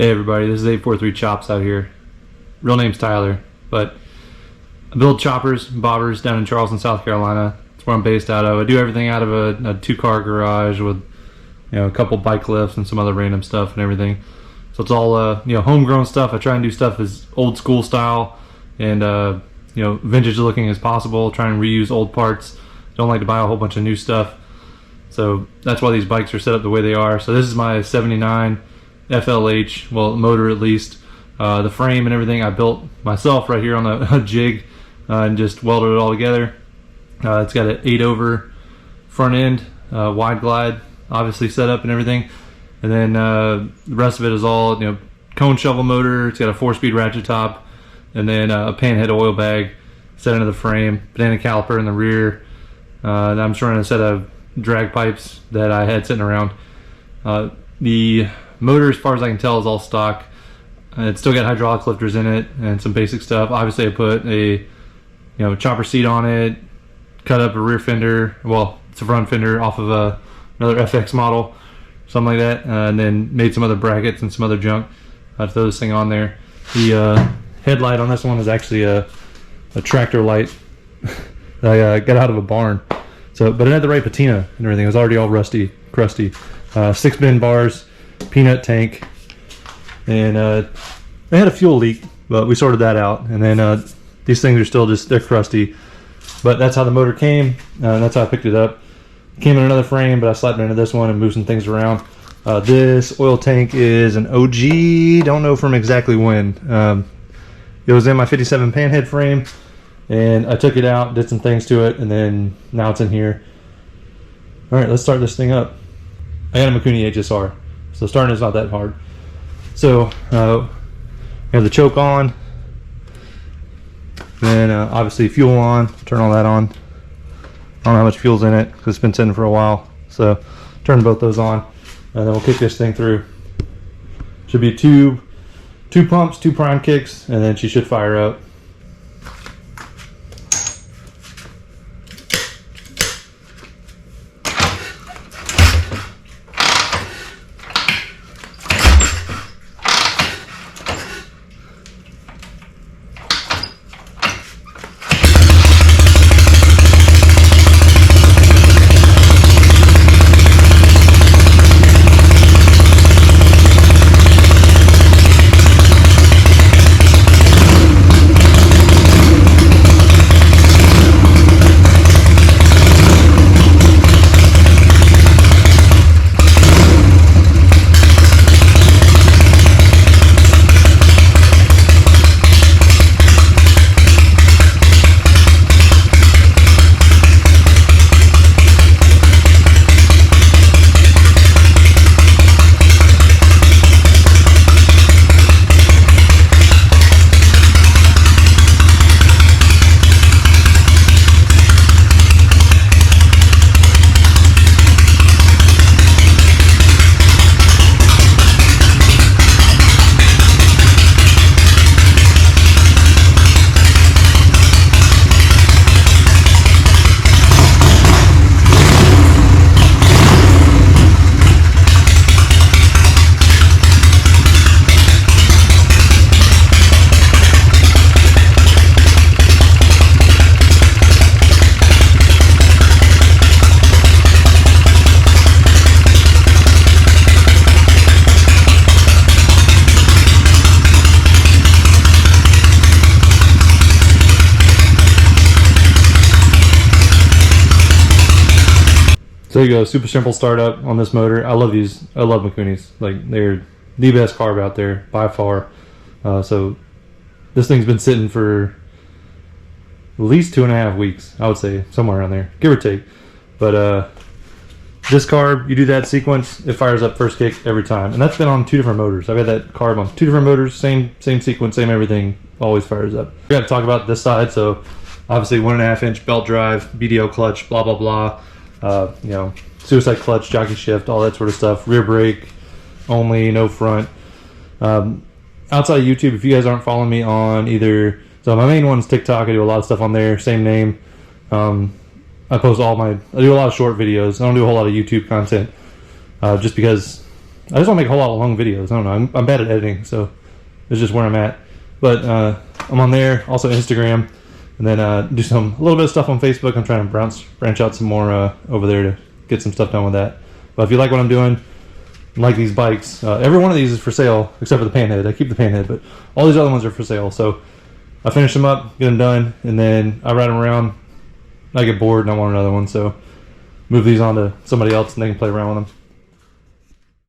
Hey everybody, this is 843 Chops out here. Real name's Tyler, but I build choppers and bobbers down in Charleston, South Carolina. That's where I'm based out of. I do everything out of a two-car garage with a couple bike lifts and some other random stuff and everything. So it's all homegrown stuff. I try and do stuff as old school style and vintage looking as possible. Try and reuse old parts. Don't like to buy a whole bunch of new stuff. So that's why these bikes are set up the way they are. So this is my 79 FLH, well, motor at least. The frame and everything I built myself right here on a jig and just welded it all together. It's got an 8-over front end, wide glide, obviously set up and everything. And then the rest of it is all cone shovel motor. It's got a 4-speed ratchet top, and then a panhead oil bag set into the frame, banana caliper in the rear. And I'm just running a set of drag pipes that I had sitting around. The motor, as far as I can tell, is all stock. It's still got hydraulic lifters in it and some basic stuff. Obviously I put a chopper seat on it, cut up a rear fender, well, it's a front fender off of another FX model, something like that, and then made some other brackets and some other junk to throw this thing on there. The headlight on this one is actually a tractor light that I got out of a barn. So, but it had the right patina and everything. It was already all rusty, crusty. 6-bin bars, peanut tank, and they had a fuel leak, but we sorted that out. And then these things are still they're crusty, but that's how the motor came, and that's how I picked it up. It came in another frame, but I slapped it into this one and moved some things around. This oil tank is an OG, don't know from exactly when. It was in my 57 panhead frame, and I took it out, did some things to it, and then now it's in here. All right, let's start this thing up. I got a Mikuni HSR, so starting is not that hard. So we have the choke on, then obviously fuel on. Turn all that on. I don't know how much fuel's in it because it's been sitting for a while. So turn both those on, and then we'll kick this thing through. Should be two pumps, 2 prime kicks, and then she should fire up. So there you go, super simple startup on this motor. I love these. I love Mikunis. Like, they're the best carb out there by far. So this thing's been sitting for at least 2.5 weeks, I would say, somewhere around there, give or take. But this carb, you do that sequence, it fires up first kick every time, and that's been on 2 different motors. I've had that carb on 2 different motors, same sequence, same everything, always fires up. We got to talk about this side. So obviously 1.5-inch belt drive, BDO clutch, blah blah blah. Suicide clutch, jockey shift, all that sort of stuff. Rear brake only, no front. Outside of YouTube, if you guys aren't following me on either, so my main one's TikTok. I do a lot of stuff on there, same name. I do a lot of short videos. I don't do a whole lot of YouTube content, just because I just want to make a whole lot of long videos. I don't know. I'm bad at editing, so it's just where I'm at. But I'm on there, also Instagram, and then do a little bit of stuff on Facebook. I'm trying to branch out some more over there to get some stuff done with that. But if you like what I'm doing, like these bikes, every one of these is for sale except for the Panhead. I keep the Panhead, but all these other ones are for sale. So I finish them up, get them done, and then I ride them around. I get bored and I want another one, so move these on to somebody else and they can play around with them.